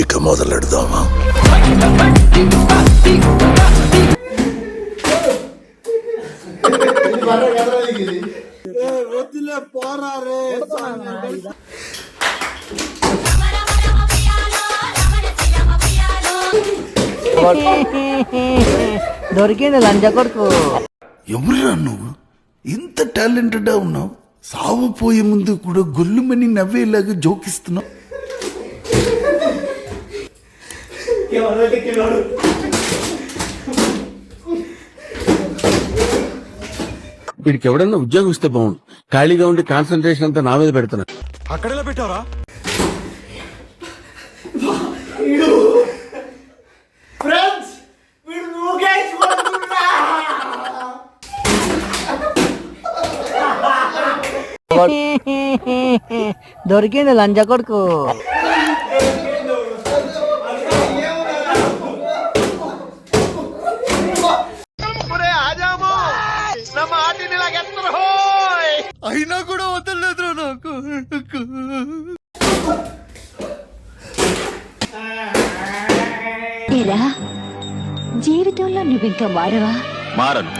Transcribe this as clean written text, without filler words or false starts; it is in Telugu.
ఇక మొదలెడదామా? దొరికింది లంచ కొడుకు. ఎవరురా నువ్వు? ఇంత టాలెంటెడ్ ఉన్నావు, సావు పోయే ముందు కూడా గొల్లుమని నవ్వేలాగా జోకిస్తున్నావు. వీడికి ఎవడన్నా ఉద్యోగం ఇస్తే బాగుండు. ఖాళీగా ఉండి కాన్సన్ట్రేషన్ అంతా నా మీద పెడుతున్నా. అక్కడెలా పెట్టావరా? దొరికింది లంచ కొడుకు. అయినా కూడా వదలలేదు నాకు. జీవితంలో నువ్వింకా మారవా? మారను.